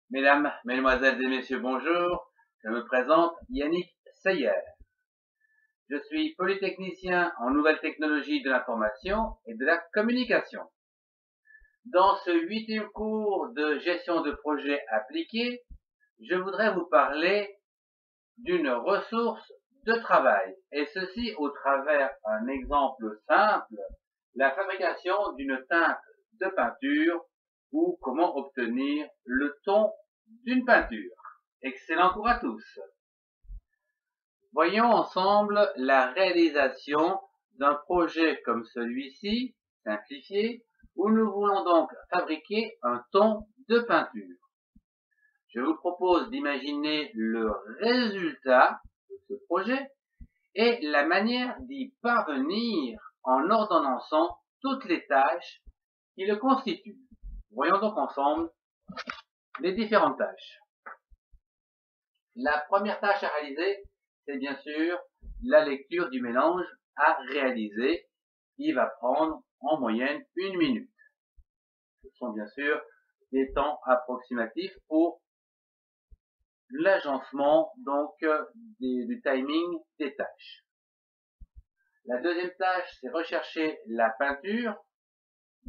Mesdames, Mesdemoiselles et Messieurs, bonjour. Je me présente Yannick Seyer. Je suis polytechnicien en nouvelles technologies de l'information et de la communication. Dans ce 8e cours de gestion de projet appliqué, je voudrais vous parler d'une ressource de travail, et ceci au travers d'un exemple simple, la fabrication d'une teinte de peinture ou comment obtenir le ton d'une peinture. Excellent cours à tous. Voyons ensemble la réalisation d'un projet comme celui-ci, simplifié, où nous voulons donc fabriquer un ton de peinture. Je vous propose d'imaginer le résultat de ce projet et la manière d'y parvenir en ordonnançant toutes les tâches qui le constituent. Voyons donc ensemble les différentes tâches. La première tâche à réaliser, c'est bien sûr la lecture du mélange à réaliser, qui va prendre en moyenne 1 minute. Ce sont bien sûr des temps approximatifs pour l'agencement donc du timing des tâches. La deuxième tâche, c'est rechercher la peinture,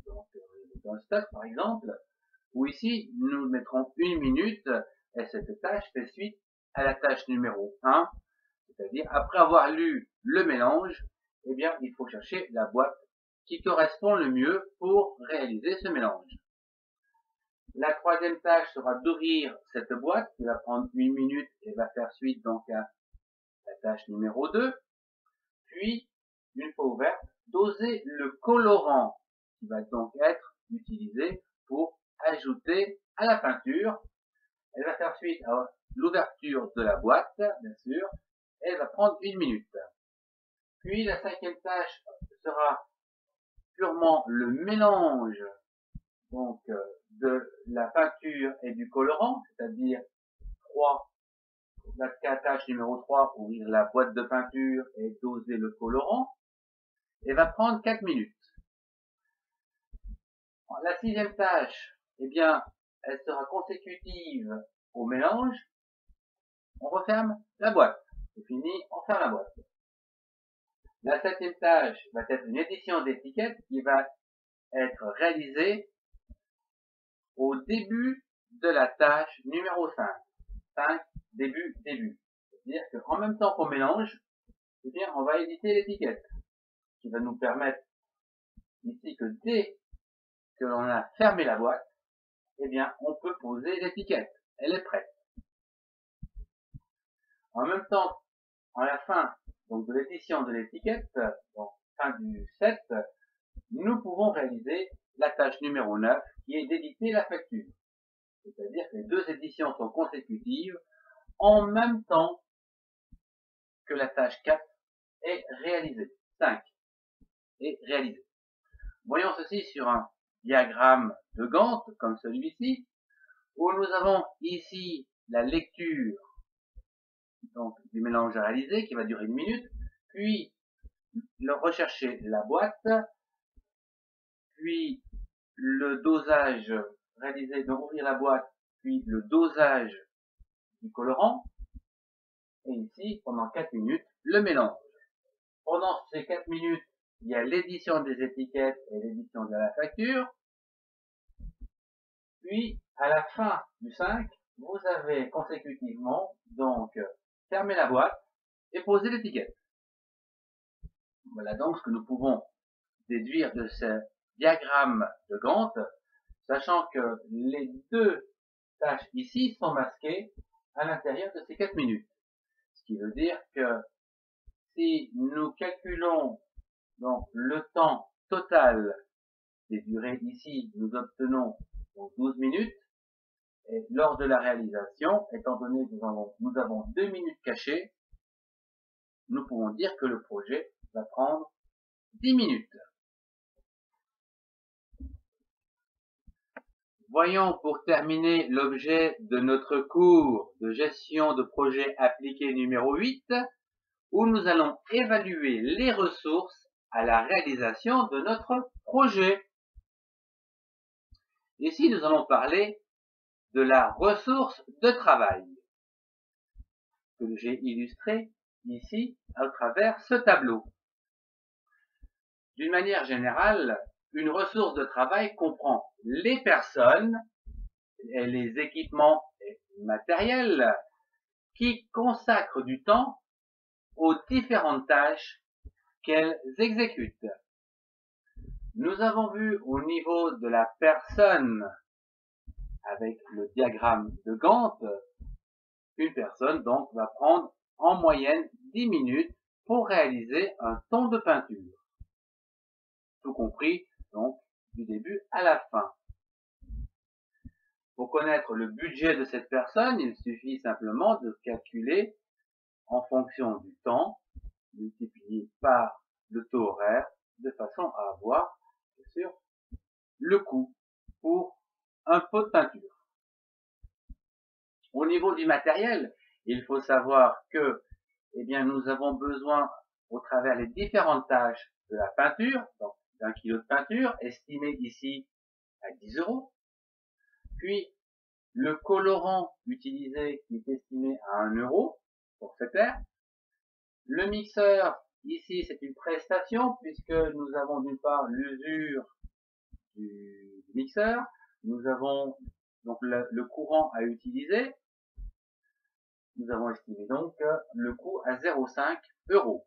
donc dans le stock par exemple, où ici nous mettrons 1 minute et cette tâche fait suite à la tâche numéro 1, c'est-à-dire après avoir lu le mélange, eh bien il faut chercher la boîte qui correspond le mieux pour réaliser ce mélange. La troisième tâche sera d'ouvrir cette boîte qui va prendre 1 minute et va faire suite donc à la tâche numéro 2. Puis, une fois ouverte, doser le colorant qui va donc être utilisé pour ajouter à la peinture. Elle va faire suite à l'ouverture de la boîte, bien sûr, et elle va prendre 1 minute. Puis la cinquième tâche sera purement le mélange donc de la peinture et du colorant, c'est-à-dire la tâche numéro 3, ouvrir la boîte de peinture et doser le colorant, et va prendre 4 minutes. La sixième tâche, eh bien, elle sera consécutive au mélange. On referme la boîte. C'est fini, on ferme la boîte. La septième tâche va être une édition d'étiquette qui va être réalisée au début de la tâche numéro 5. 5, début. C'est-à-dire qu'en même temps qu'on mélange, eh bien, on va éditer l'étiquette, qui va nous permettre ici que dès que l'on a fermé la boîte, eh bien, on peut poser l'étiquette. Elle est prête. En même temps, à la fin donc, de l'édition de l'étiquette, donc fin du 7, nous pouvons réaliser la tâche numéro 9, qui est d'éditer la facture. C'est-à-dire que les deux éditions sont consécutives en même temps que la tâche 4 est réalisée. 5 est réalisée. Voyons ceci sur un diagramme de Gantt, comme celui-ci, où nous avons ici la lecture donc, du mélange à réaliser qui va durer 1 minute, puis rechercher la boîte, puis le dosage réalisé, donc ouvrir la boîte, puis le dosage du colorant, et ici, pendant 4 minutes, le mélange. Pendant ces 4 minutes, il y a l'édition des étiquettes et l'édition de la facture, puis à la fin du 5, vous avez consécutivement donc fermé la boîte et posé l'étiquette. Voilà donc ce que nous pouvons déduire de ce diagramme de Gantt, sachant que les deux tâches ici sont masquées à l'intérieur de ces 4 minutes. Ce qui veut dire que si nous calculons donc le temps total des durées ici, nous obtenons donc 12 minutes. Et lors de la réalisation, étant donné que nous avons 2 minutes cachées, nous pouvons dire que le projet va prendre 10 minutes. Voyons pour terminer l'objet de notre cours de gestion de projet appliqué numéro 8, où nous allons évaluer les ressources à la réalisation de notre projet. Ici, nous allons parler de la ressource de travail que j'ai illustré ici à travers ce tableau. D'une manière générale, une ressource de travail comprend les personnes et les équipements et matériels qui consacrent du temps aux différentes tâches qu'elles exécutent. Nous avons vu au niveau de la personne, avec le diagramme de Gantt, une personne donc va prendre en moyenne 10 minutes pour réaliser un ton de peinture. Tout compris, donc, du début à la fin. Pour connaître le budget de cette personne, il suffit simplement de calculer en fonction du temps, multiplié par le taux horaire, de façon à avoir, bien sûr, le coût pour un pot de peinture. Au niveau du matériel, il faut savoir que, eh bien, nous avons besoin, au travers les différentes tâches de la peinture, donc d'un kilo de peinture, estimé ici à 10 €, puis le colorant utilisé qui est estimé à 1 € pour forfaitaire. Le mixeur, ici c'est une prestation puisque nous avons d'une part l'usure du mixeur, nous avons donc le courant à utiliser, nous avons estimé donc le coût à 0,5 €.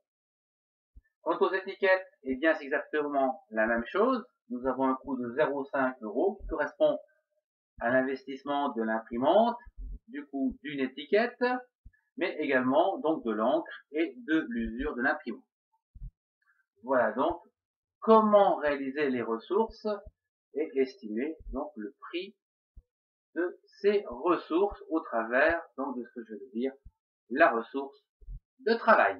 Quant aux étiquettes, eh bien c'est exactement la même chose, nous avons un coût de 0,5 € qui correspond à l'investissement de l'imprimante, du coup d'une étiquette, mais également donc de l'encre et de l'usure de l'imprimante. Voilà donc comment réaliser les ressources et estimer donc le prix de ces ressources au travers donc de ce que je veux dire la ressource de travail.